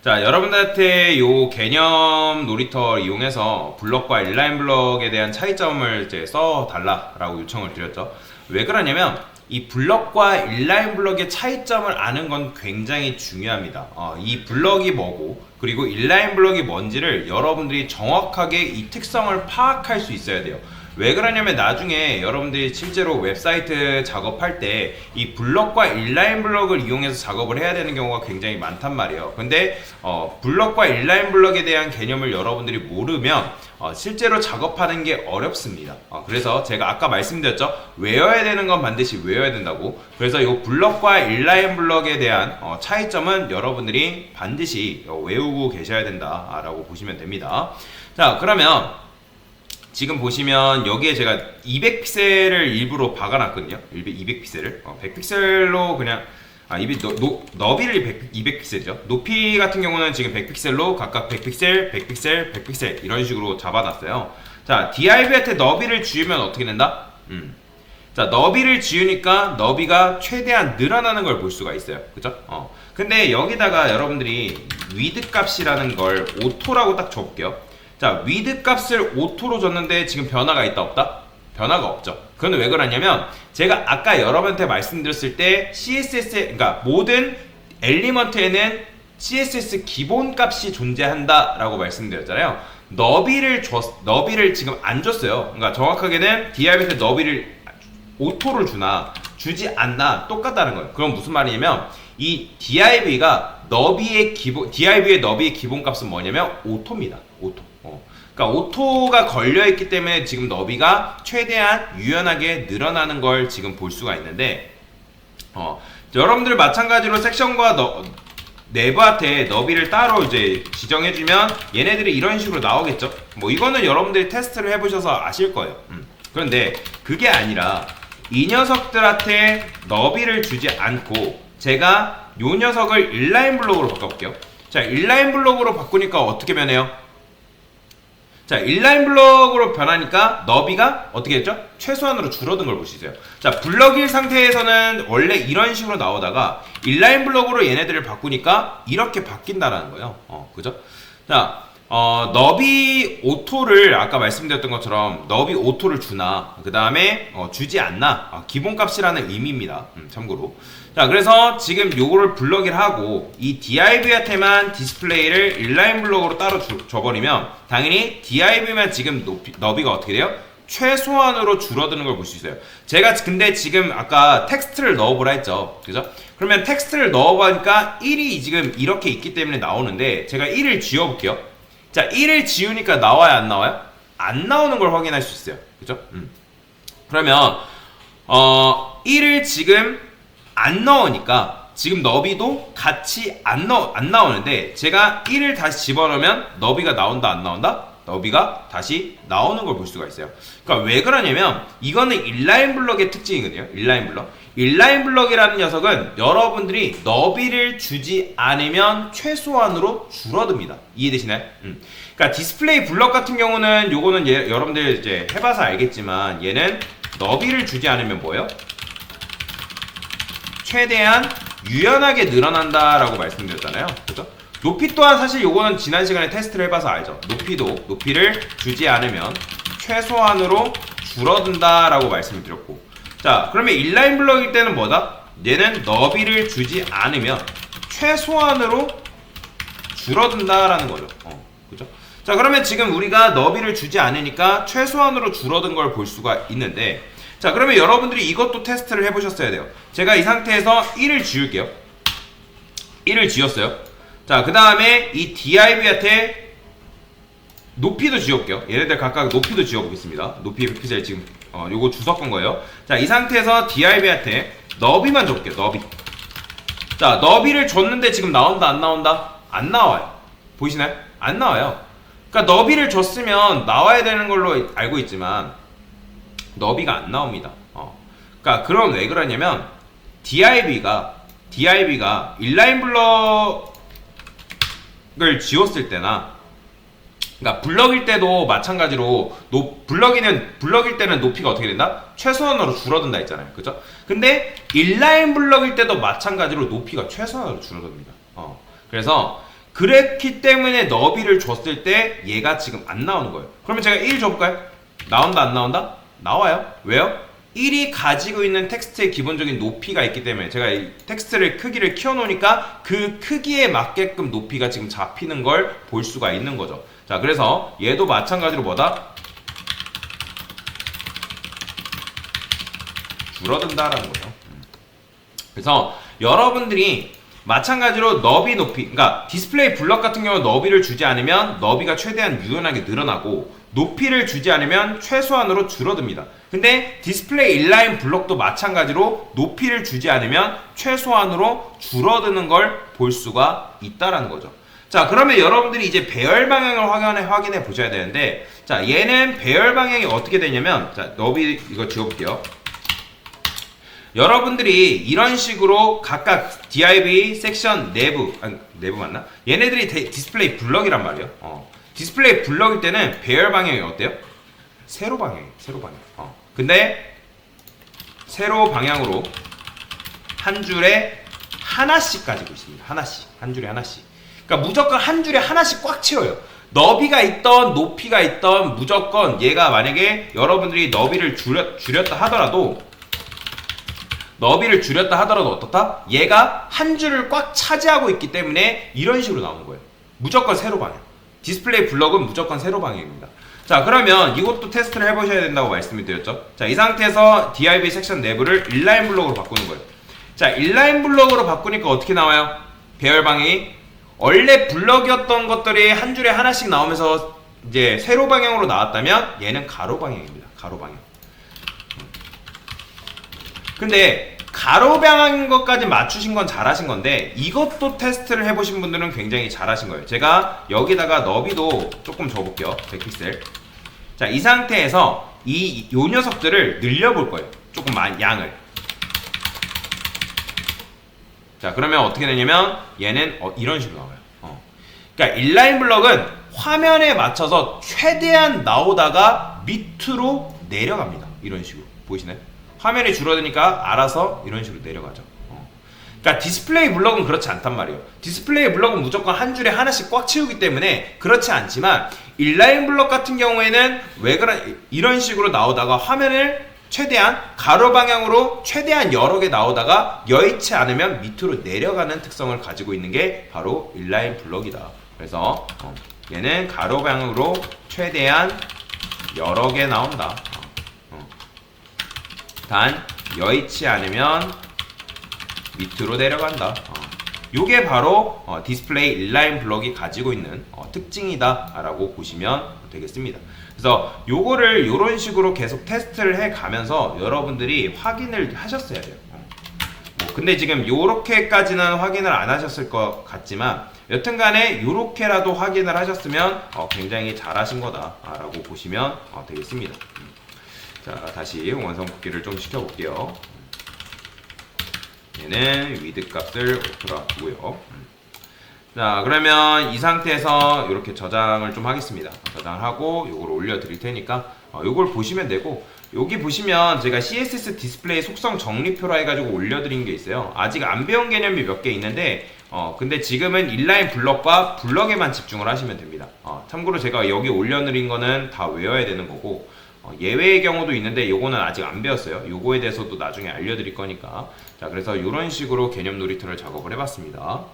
자, 여러분들한테 요 개념 놀이터를 이용해서 블럭과 인라인 블럭에 대한 차이점을 이제 써달라라고 요청을 드렸죠. 왜 그러냐면 이 블럭과 인라인 블럭의 차이점을 아는 건 굉장히 중요합니다. 이 블럭이 뭐고 그리고 인라인 블럭이 뭔지를 여러분들이 정확하게 이 특성을 파악할 수 있어야 돼요. 왜 그러냐면 나중에 여러분들이 실제로 웹사이트 작업할 때 이 블럭과 인라인 블럭을 이용해서 작업을 해야 되는 경우가 굉장히 많단 말이에요. 근데 블럭과 인라인 블럭에 대한 개념을 여러분들이 모르면 실제로 작업하는 게 어렵습니다. 그래서 제가 아까 말씀드렸죠. 외워야 되는 건 반드시 외워야 된다고. 그래서 이 블럭과 인라인 블럭에 대한 차이점은 여러분들이 반드시 외우고 계셔야 된다라고 보시면 됩니다. 자, 그러면 지금 보시면 여기에 제가 200픽셀을 일부러 박아놨거든요. 200픽셀을 100픽셀로 그냥 너비를 200픽셀이죠. 높이 같은 경우는 지금 100픽셀로 각각 100픽셀, 100픽셀, 100픽셀 이런 식으로 잡아놨어요. 자, DRB한테 너비를 지우면 어떻게 된다? 자, 너비를 지우니까 너비가 최대한 늘어나는 걸 볼 수가 있어요. 그죠? 근데 여기다가 여러분들이 위드 값이라는 걸 오토라고 딱 줘볼게요. 자, 위드 값을 오토로 줬는데 지금 변화가 있다 없다? 변화가 없죠. 그건 왜 그러냐면 제가 아까 여러분한테 말씀드렸을 때 그러니까 모든 엘리먼트에는 CSS 기본 값이 존재한다 라고 말씀드렸잖아요. 너비를 지금 안 줬어요. 그러니까 정확하게는 DRB한테 너비를 오토를 주지 않나 똑같다는 거예요. 그럼 무슨 말이냐면 이 DRB가 DRB의 너비의 기본 값은 뭐냐면 오토입니다. 오토. 그러니까 오토가 걸려있기 때문에 지금 너비가 최대한 유연하게 늘어나는 걸 지금 볼 수가 있는데 여러분들 마찬가지로 섹션과 네버한테 너비를 따로 이제 지정해주면 얘네들이 이런 식으로 나오겠죠. 뭐 이거는 여러분들이 테스트를 해보셔서 아실 거예요. 그런데 그게 아니라 이 녀석들한테 너비를 주지 않고 제가 요 녀석을 인라인 블록으로 바꿔볼게요. 자, 인라인 블록으로 바꾸니까 어떻게 변해요? 자, 인라인 블럭으로 변하니까 너비가 어떻게 됐죠? 최소한으로 줄어든 걸 볼 수 있어요. 자, 블럭일 상태에서는 원래 이런 식으로 나오다가 인라인 블럭으로 얘네들을 바꾸니까 이렇게 바뀐다라는 거예요. 그죠? 자, 너비 오토를 아까 말씀드렸던 것처럼 너비 오토를 주나 그 다음에 주지 않나 기본값이라는 의미입니다. 참고로. 자, 그래서 지금 요거를 블럭을 하고 이 div한테만 디스플레이를 인라인 블럭으로 따로 줘버리면 당연히 div만 지금 너비가 어떻게 돼요? 최소한으로 줄어드는 걸 볼 수 있어요. 제가 근데 지금 아까 텍스트를 넣어보라 했죠. 그죠? 그러면 텍스트를 넣어보니까 1이 지금 이렇게 있기 때문에 나오는데 제가 1을 지워볼게요. 자, 1을 지우니까 나와요, 안 나와요? 안 나오는 걸 확인할 수 있어요. 그죠? 그러면 1을 지금 안 넣으니까 지금 너비도 같이 안 나오는데 제가 1을 다시 집어넣으면 너비가 나온다, 안 나온다? 너비가 다시 나오는 걸 볼 수가 있어요. 그러니까 왜 그러냐면 이거는 인라인 블럭의 특징이거든요. 인라인 블럭. 인라인 블럭이라는 녀석은 여러분들이 너비를 주지 않으면 최소한으로 줄어듭니다. 이해되시나요? 그러니까 디스플레이 블럭 같은 경우는 요거는 여러분들 이제 해봐서 알겠지만 얘는 너비를 주지 않으면 뭐예요? 최대한 유연하게 늘어난다라고 말씀드렸잖아요. 그죠? 높이 또한 사실 요거는 지난 시간에 테스트를 해봐서 알죠. 높이를 주지 않으면 최소한으로 줄어든다라고 말씀을 드렸고, 자, 그러면 인라인 블럭일 때는 뭐다? 얘는 너비를 주지 않으면 최소한으로 줄어든다라는 거죠. 그죠? 자, 그러면 지금 우리가 너비를 주지 않으니까 최소한으로 줄어든 걸 볼 수가 있는데, 자, 그러면 여러분들이 이것도 테스트를 해보셨어야 돼요. 제가 이 상태에서 1을 지울게요. 1을 지웠어요. 자, 그 다음에 이 div한테 높이도 지울게요. 얘네들 각각 높이도 지워보겠습니다. 높이 100픽셀 지금 요거 주석한 거예요. 자, 이 상태에서 div한테 너비만 줘볼게요. 너비. 자, 너비를 줬는데 지금 나온다, 안 나온다? 안 나와요. 보이시나요? 안 나와요. 그러니까 너비를 줬으면 나와야 되는 걸로 알고 있지만 너비가 안 나옵니다. 그러니까 그럼 왜 그러냐면 div가 인라인 블럭을 지웠을 때나, 그러니까 블럭일 때도 마찬가지로 블럭일 때는 높이가 어떻게 된다? 최소한으로 줄어든다 했잖아요. 그죠? 근데 인라인 블럭일 때도 마찬가지로 높이가 최소한으로 줄어듭니다. 그래서 그랬기 때문에 너비를 줬을 때 얘가 지금 안 나오는 거예요. 그러면 제가 1 줘볼까요? 나온다 안 나온다? 나와요. 왜요? 1이 가지고 있는 텍스트의 기본적인 높이가 있기 때문에 제가 이 텍스트를 크기를 키워놓으니까 그 크기에 맞게끔 높이가 지금 잡히는 걸 볼 수가 있는 거죠. 자, 그래서 얘도 마찬가지로 뭐다? 줄어든다라는 거죠. 그래서 여러분들이 마찬가지로 너비 높이, 그러니까 디스플레이 블럭 같은 경우 너비를 주지 않으면 너비가 최대한 유연하게 늘어나고 높이를 주지 않으면 최소한으로 줄어듭니다. 근데 디스플레이 인라인 블럭도 마찬가지로 높이를 주지 않으면 최소한으로 줄어드는 걸 볼 수가 있다라는 거죠. 자, 그러면 여러분들이 이제 배열 방향을 확인해 보셔야 되는데, 자, 얘는 배열 방향이 어떻게 되냐면, 자, 너비 이거 지워볼게요. 여러분들이 이런 식으로 각각 div 섹션 내부, 아니 내부 맞나? 얘네들이 디스플레이 블럭이란 말이에요. 디스플레이 블럭일 때는 배열 방향이 어때요? 세로 방향이에요. 세로 방향. 근데 세로 방향으로 한 줄에 하나씩 가지고 있습니다. 하나씩. 한 줄에 하나씩. 그러니까 무조건 한 줄에 하나씩 꽉 채워요. 너비가 있던 높이가 있던 무조건 얘가 만약에 여러분들이 너비를 줄였다 하더라도 어떻다? 얘가 한 줄을 꽉 차지하고 있기 때문에 이런 식으로 나오는 거예요. 무조건 세로 방향. 디스플레이 블럭은 무조건 세로 방향입니다. 자, 그러면 이것도 테스트를 해보셔야 된다고 말씀을 드렸죠. 자, 이 상태에서 div 섹션 내부를 인라인 블럭으로 바꾸는 거예요. 자, 인라인 블럭으로 바꾸니까 어떻게 나와요? 배열 방향이 원래 블럭이었던 것들이 한 줄에 하나씩 나오면서 이제 세로 방향으로 나왔다면 얘는 가로 방향입니다. 가로 방향. 근데 가로 방향인 것까지 맞추신 건 잘하신 건데 이것도 테스트를 해보신 분들은 굉장히 잘하신 거예요. 제가 여기다가 너비도 조금 줘볼게요. 100픽셀. 자, 이 상태에서 요 녀석들을 늘려볼 거예요. 조금 양을. 자, 그러면 어떻게 되냐면 얘는 이런 식으로 나와요. 그러니까 인라인 블럭은 화면에 맞춰서 최대한 나오다가 밑으로 내려갑니다. 이런 식으로. 보이시나요? 화면이 줄어드니까 알아서 이런 식으로 내려가죠. 그러니까 디스플레이 블럭은 그렇지 않단 말이에요. 디스플레이 블럭은 무조건 한 줄에 하나씩 꽉 채우기 때문에 그렇지 않지만 인라인 블럭 같은 경우에는 이런 식으로 나오다가 화면을 최대한 가로 방향으로 최대한 여러 개 나오다가 여의치 않으면 밑으로 내려가는 특성을 가지고 있는 게 바로 인라인 블럭이다. 그래서 얘는 가로 방향으로 최대한 여러 개 나온다. 단 여의치 않으면 밑으로 내려간다. 요게 바로 디스플레이 인라인 블럭이 가지고 있는 특징이다 라고 보시면 되겠습니다. 그래서 요거를 요런 식으로 계속 테스트를 해 가면서 여러분들이 확인을 하셨어야 돼요. 근데 지금 요렇게까지는 확인을 안 하셨을 것 같지만 여튼간에 요렇게라도 확인을 하셨으면 굉장히 잘하신 거다 라고 보시면 되겠습니다. 자, 다시 원성 굽기를 좀 시켜볼게요. 얘는 위드 값을 오토로 두고요. 자, 그러면 이 상태에서 이렇게 저장을 좀 하겠습니다. 저장하고 요걸 올려드릴 테니까 요걸 보시면 되고, 여기 보시면 제가 CSS 디스플레이 속성 정리표라 해가지고 올려드린 게 있어요. 아직 안 배운 개념이 몇 개 있는데 근데 지금은 인라인 블럭과 블럭에만 집중을 하시면 됩니다. 참고로 제가 여기 올려드린 거는 다 외워야 되는 거고 예외의 경우도 있는데 요거는 아직 안 배웠어요. 요거에 대해서도 나중에 알려드릴 거니까. 자, 그래서 이런 식으로 개념 놀이터를 작업을 해봤습니다.